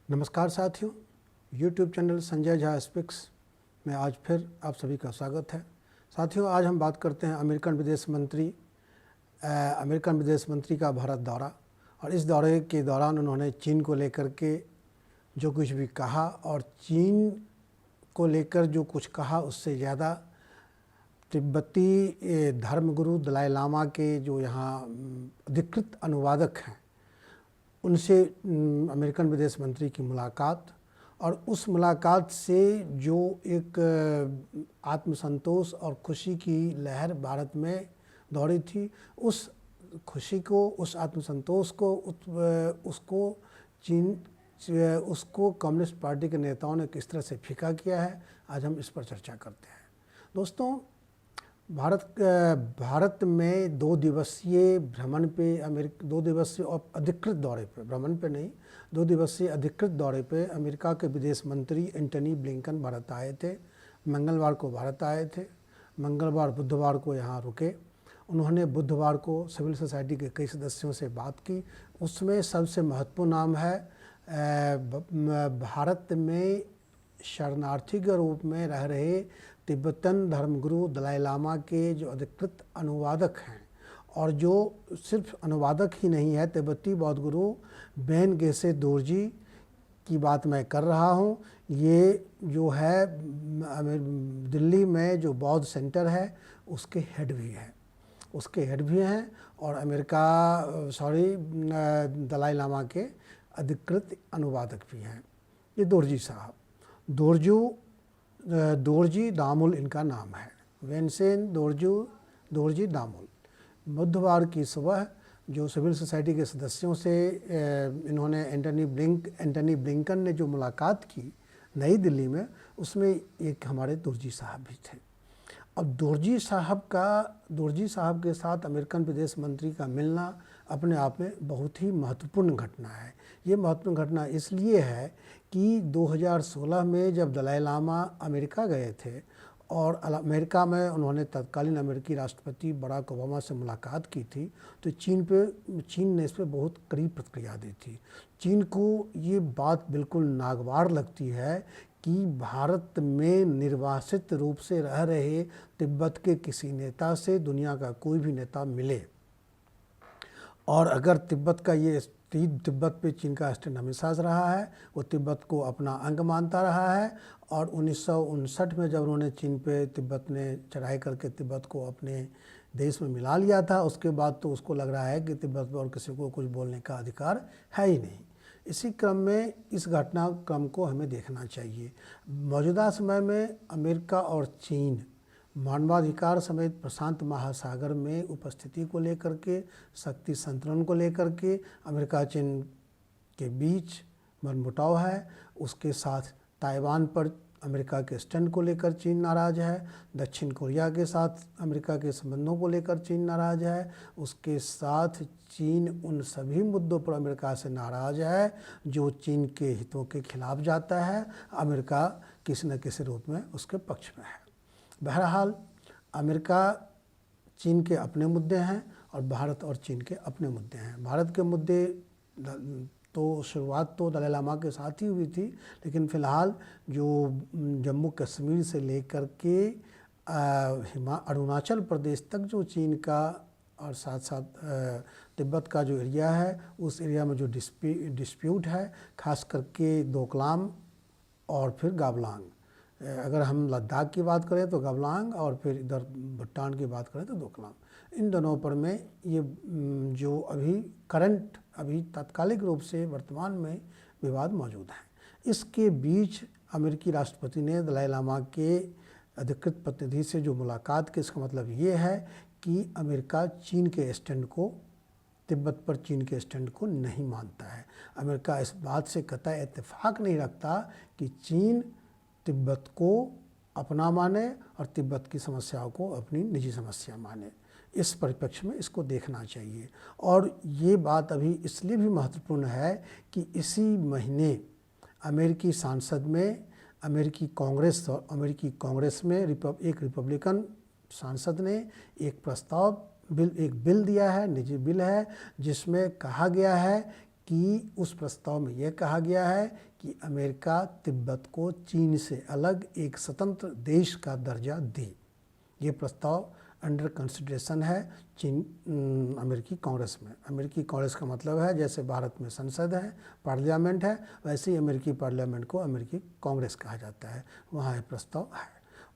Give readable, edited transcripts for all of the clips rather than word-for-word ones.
नमस्कार साथियों, YouTube channel Sanjay Jha speaks में आज फिर आप सभी का स्वागत है। साथियों, आज हम बात करते हैं अमेरिकन विदेश मंत्री का भारत दौरा। और इस दौरे के दौरान उन्होंने चीन को लेकर के जो कुछ भी कहा, और चीन को लेकर जो कुछ कहा उससे ज़्यादा तिब्बती धर्मगुरु दलाई लामा के जो यहाँ अधिकृत अनुवादक हैं उनसे अमेरिकन विदेश मंत्री की मुलाकात, और उस मुलाकात से जो एक आत्मसंतोष और खुशी की लहर भारत में दौड़ी थी, उस खुशी को, उस आत्मसंतोष को, उसको कम्युनिस्ट पार्टी के नेताओं ने किस तरह से फीका किया है, आज हम इस पर चर्चा करते हैं। दोस्तों, भारत में 2 दिवसीय भ्रमण पे, 2 दिवसीय और अधिकृत दौरे पे, भ्रमण पे नहीं, 2 दिवसीय अधिकृत दौरे पे अमेरिका के विदेश मंत्री एंटनी ब्लिंकन भारत आए थे। मंगलवार को भारत आए थे। मंगलवार बुधवार को यहाँ रुके। उन्होंने बुधवार को सिविल सोसाइटी के कई सदस्यों से बात की। उसमें सबसे महत्वपूर्ण नाम है भारत में शरणार्थी के रूप में रह रहे तिब्बतन धर्मगुरु दलाई लामा के जो अधिकृत अनुवादक हैं, और जो सिर्फ अनुवादक ही नहीं है, तिब्बती बौद्ध गुरु बेन गेसे दोरजी की बात मैं कर रहा हूँ। ये जो है दिल्ली में जो बौद्ध सेंटर है उसके हेड भी हैं, और दलाई लामा के अधिकृत अनुवादक भी हैं। ये दोरजी साहब, दोरजी दामुल इनका नाम है, वेंसेन दोरजी दामुल। बुधवार की सुबह जो सिविल सोसाइटी के सदस्यों से इन्होंने एंटनी ब्लिंकन ने जो मुलाकात की नई दिल्ली में, उसमें एक हमारे दोरजी साहब भी थे। अब दोरजी साहब के साथ अमेरिकन विदेश मंत्री का मिलना अपने आप में बहुत ही महत्वपूर्ण घटना है। ये महत्वपूर्ण घटना इसलिए है कि 2016 में जब दलाई लामा अमेरिका गए थे और अमेरिका में उन्होंने तत्कालीन अमेरिकी राष्ट्रपति बराक ओबामा से मुलाकात की थी, तो चीन ने इस पर बहुत कड़ी प्रतिक्रिया दी थी। चीन को ये बात बिल्कुल नागवार लगती है कि भारत में निर्वासित रूप से रह रहे तिब्बत के किसी नेता से दुनिया का कोई भी नेता मिले, और अगर तिब्बत पे चीन का स्टैंड हमेशा से रहा है, वो तिब्बत को अपना अंग मानता रहा है। और 1959 में जब उन्होंने तिब्बत ने चढ़ाई करके तिब्बत को अपने देश में मिला लिया था, उसके बाद तो उसको लग रहा है कि तिब्बत पर और किसी को कुछ बोलने का अधिकार है ही नहीं। इसी क्रम में इस घटनाक्रम को हमें देखना चाहिए। मौजूदा समय में अमेरिका और चीन मानवाधिकार समेत प्रशांत महासागर में उपस्थिति को लेकर के, शक्ति संतुलन को लेकर के अमेरिका चीन के बीच मनमुटाव है। उसके साथ ताइवान पर अमेरिका के स्टैंड को लेकर चीन नाराज़ है। दक्षिण कोरिया के साथ अमेरिका के संबंधों को लेकर चीन नाराज़ है। उसके साथ चीन उन सभी मुद्दों पर अमेरिका से नाराज़ है जो चीन के हितों के खिलाफ जाता है। अमेरिका किसी न किसी रूप में उसके पक्ष में है। बहरहाल, अमेरिका चीन के अपने मुद्दे हैं और भारत और चीन के अपने मुद्दे हैं। भारत के मुद्दे तो शुरुआत तो दलाई लामा के साथ ही हुई थी, लेकिन फ़िलहाल जो जम्मू कश्मीर से लेकर के अरुणाचल प्रदेश तक जो चीन का और साथ साथ तिब्बत का जो एरिया है, उस एरिया में जो डिस्प्यूट है, खास करके डोकलाम और फिर गावलांग। अगर हम लद्दाख की बात करें तो गावलांग, और फिर इधर भूटान की बात करें तो डोकलाम। इन दोनों पर में ये जो अभी तात्कालिक रूप से वर्तमान में विवाद मौजूद है। इसके बीच अमेरिकी राष्ट्रपति ने दलाई लामा के अधिकृत प्रतिनिधि से जो मुलाकात की, इसका मतलब ये है कि अमेरिका तिब्बत पर चीन के स्टैंड को नहीं मानता है। अमेरिका इस बात से कतई इत्तेफाक नहीं रखता कि चीन तिब्बत को अपना माने और तिब्बत की समस्याओं को अपनी निजी समस्या माने। इस परिप्रेक्ष्य में इसको देखना चाहिए। और ये बात अभी इसलिए भी महत्वपूर्ण है कि इसी महीने अमेरिकी संसद में अमेरिकी कांग्रेस में एक रिपब्लिकन सांसद ने एक बिल दिया है, निजी बिल है, जिसमें कहा गया है कि उस प्रस्ताव में यह कहा गया है कि अमेरिका तिब्बत को चीन से अलग एक स्वतंत्र देश का दर्जा दे। ये प्रस्ताव अंडर कंसिडरेशन है अमेरिकी कांग्रेस में। अमेरिकी कांग्रेस का मतलब है जैसे भारत में संसद है, पार्लियामेंट है, वैसे ही अमेरिकी पार्लियामेंट को अमेरिकी कांग्रेस कहा जाता है। वहाँ ये प्रस्ताव है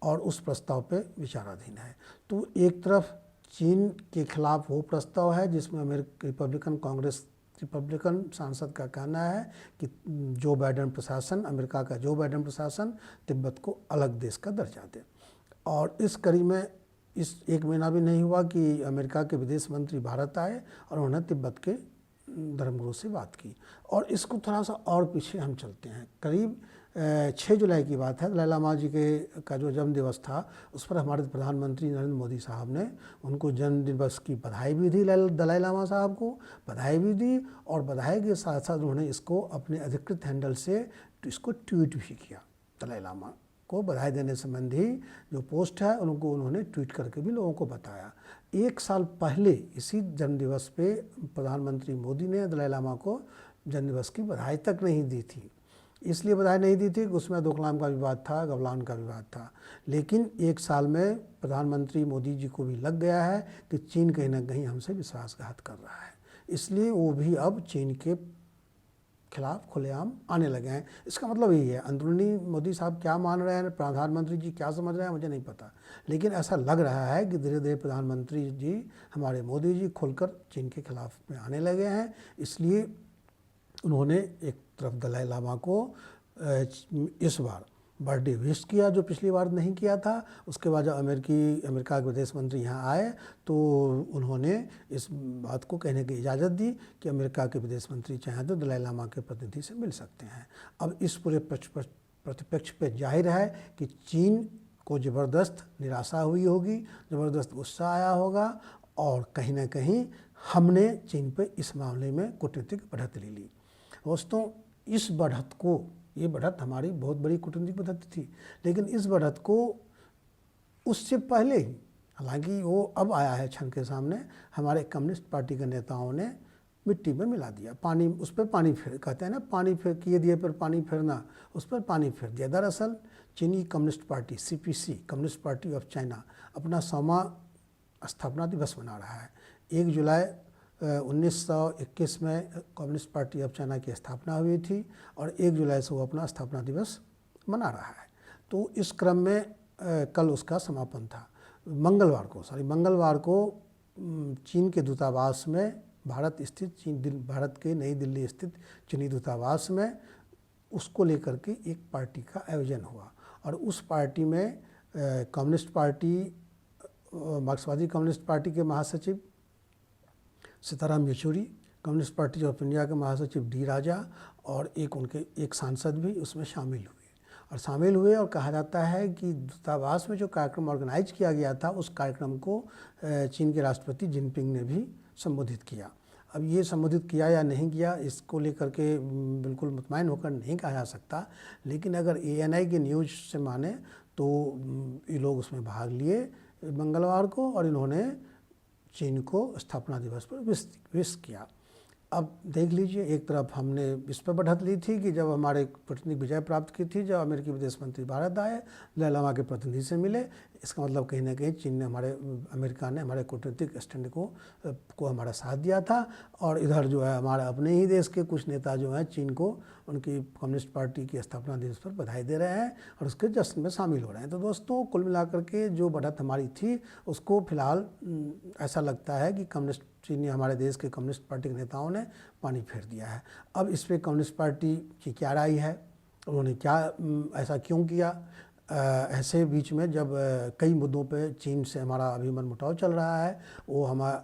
और उस प्रस्ताव पे विचाराधीन है। तो एक तरफ चीन के खिलाफ वो प्रस्ताव है जिसमें रिपब्लिकन सांसद का कहना है कि जो बाइडेन प्रशासन, अमेरिका का जो बाइडेन प्रशासन तिब्बत को अलग देश का दर्जा दे। और इस कड़ी में इस एक महीना भी नहीं हुआ कि अमेरिका के विदेश मंत्री भारत आए और उन्होंने तिब्बत के धर्मगुरु से बात की। और इसको थोड़ा सा और पीछे हम चलते हैं, करीब 6 जुलाई की बात है। दलाई लामा जी का जो जन्म दिवस था उस पर हमारे प्रधानमंत्री नरेंद्र मोदी साहब ने उनको जन्म दिवस की बधाई भी दी, दलाई लामा साहब को बधाई भी दी, और बधाई के साथ साथ उन्होंने इसको अपने अधिकृत हैंडल से इसको ट्वीट भी किया। दलाई लामा को बधाई देने संबंधी जो पोस्ट है उनको उन्होंने ट्वीट करके भी लोगों को बताया। 1 साल पहले इसी जन्मदिवस पे प्रधानमंत्री मोदी ने दलाई लामा को जन्मदिवस की बधाई तक नहीं दी थी। इसलिए बधाई नहीं दी थी कि उसमें डोकलाम का विवाद था, गलवान का विवाद था। लेकिन 1 साल में प्रधानमंत्री मोदी जी को भी लग गया है कि चीन कहीं ना कहीं हमसे विश्वासघात कर रहा है, इसलिए वो भी अब चीन के खिलाफ खुलेआम आने लगे हैं। इसका मतलब यही है, अंदरूनी मोदी साहब क्या मान रहे हैं, प्रधानमंत्री जी क्या समझ रहे हैं, मुझे नहीं पता, लेकिन ऐसा लग रहा है कि धीरे धीरे प्रधानमंत्री जी हमारे मोदी जी खुलकर चीन के खिलाफ में आने लगे हैं। इसलिए उन्होंने एक तरफ दलाई लामा को इस बार बर्थडे विश किया जो पिछली बार नहीं किया था। उसके बाद जब अमेरिका के विदेश मंत्री यहाँ आए तो उन्होंने इस बात को कहने की इजाज़त दी कि अमेरिका के विदेश मंत्री चाहें तो दलाई लामा के प्रतिनिधि से मिल सकते हैं। अब इस पूरे प्रतिपक्ष पे जाहिर है कि चीन को ज़बरदस्त निराशा हुई होगी, ज़बरदस्त गुस्सा आया होगा, और कहीं ना कहीं हमने चीन पे इस मामले में कूटनीतिक बढ़त ले ली। दोस्तों, इस बढ़त को, ये बढ़त हमारी बहुत बड़ी कूटनीतिक बढ़त थी, लेकिन इस बढ़त को उससे पहले ही, हालांकि वो अब आया है क्षण के सामने, हमारे कम्युनिस्ट पार्टी के नेताओं ने मिट्टी में मिला दिया, पानी, उस पर पानी फेर, कहते हैं ना पानी फेर किए दिए पर पानी फेरना, उस पर पानी फेर दिया। दरअसल चीनी communist party CPC, communist party of China, अपना 100वां स्थापना दिवस मना रहा है। 1 जुलाई 1921 में कम्युनिस्ट पार्टी ऑफ चाइना की स्थापना हुई थी और 1 जुलाई से वो अपना स्थापना दिवस मना रहा है। तो इस क्रम में कल उसका समापन था। मंगलवार को चीन के दूतावास में, भारत के नई दिल्ली स्थित चीनी दूतावास में उसको लेकर के एक पार्टी का आयोजन हुआ। और उस पार्टी में कम्युनिस्ट पार्टी, मार्क्सवादी कम्युनिस्ट पार्टी के महासचिव Sitaram Yechury, communist party of India के महासचिव D राजा और एक सांसद भी उसमें शामिल हुए और कहा जाता है कि दूतावास में जो कार्यक्रम ऑर्गेनाइज किया गया था उस कार्यक्रम को चीन के राष्ट्रपति जिनपिंग ने भी संबोधित किया। अब ये संबोधित किया या नहीं किया इसको लेकर के बिल्कुल मुतमईन होकर नहीं कहा जा सकता, लेकिन अगर ANI के न्यूज़ से माने तो ये लोग उसमें भाग लिए मंगलवार को और इन्होंने चीन को स्थापना दिवस पर विश किया। अब देख लीजिए, एक तरफ हमने इस पर बढ़त ली थी कि जब हमारे कूटनीतिक विजय प्राप्त की थी, जब अमेरिकी विदेश मंत्री भारत आए, दलाई लामा के प्रतिनिधि से मिले, इसका मतलब कहीं ना कहीं चीन ने अमेरिका ने हमारे कूटनीतिक स्टैंड को हमारा साथ दिया था। और इधर जो है हमारे अपने ही देश के कुछ नेता जो हैं चीन को उनकी कम्युनिस्ट पार्टी की स्थापना दिवस पर बधाई दे रहे हैं और उसके जश्न में शामिल हो रहे हैं। तो दोस्तों, कुल मिलाकर के जो बढ़त हमारी थी उसको फिलहाल ऐसा लगता है कि चीनी हमारे देश के कम्युनिस्ट पार्टी के नेताओं ने पानी फेर दिया है। अब इस पर कम्युनिस्ट पार्टी की क्या राय है, उन्होंने क्या ऐसा क्यों किया? ऐसे बीच में जब कई मुद्दों पे चीन से हमारा अभी मनमुटाव चल रहा है, वो हमारा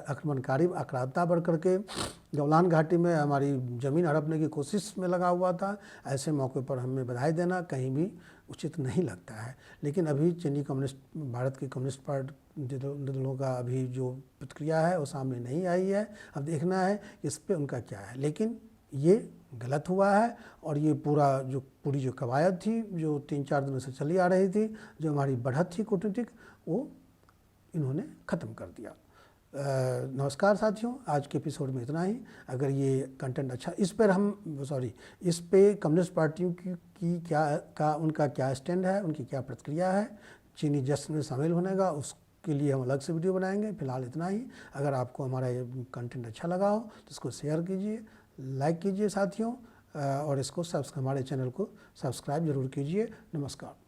आक्रमणकारी आक्रामकता बढ़ करके गलवान घाटी में हमारी ज़मीन हड़पने की कोशिश में लगा हुआ था, ऐसे मौके पर हमें बधाई देना कहीं भी उचित नहीं लगता है। लेकिन अभी भारत की कम्युनिस्ट पार्टी दलों का अभी जो प्रतिक्रिया है वो सामने नहीं आई है। अब देखना है इस पे उनका क्या है, लेकिन ये गलत हुआ है और ये पूरी जो कवायद थी जो 3-4 दिनों से चली आ रही थी, जो हमारी बढ़त थी कूटनीतिक, वो इन्होंने ख़त्म कर दिया। नमस्कार साथियों, आज के एपिसोड में इतना ही। अगर ये कंटेंट अच्छा, इस पे कम्युनिस्ट पार्टियों की उनका क्या स्टैंड है, उनकी क्या प्रतिक्रिया है चीनी जश्न में शामिल होने का, उसके लिए हम अलग से वीडियो बनाएंगे। फिलहाल इतना ही। अगर आपको हमारा ये कंटेंट अच्छा लगा हो तो इसको शेयर कीजिए, लाइक कीजिए साथियों, और इसको हमारे चैनल को सब्सक्राइब जरूर कीजिए। नमस्कार।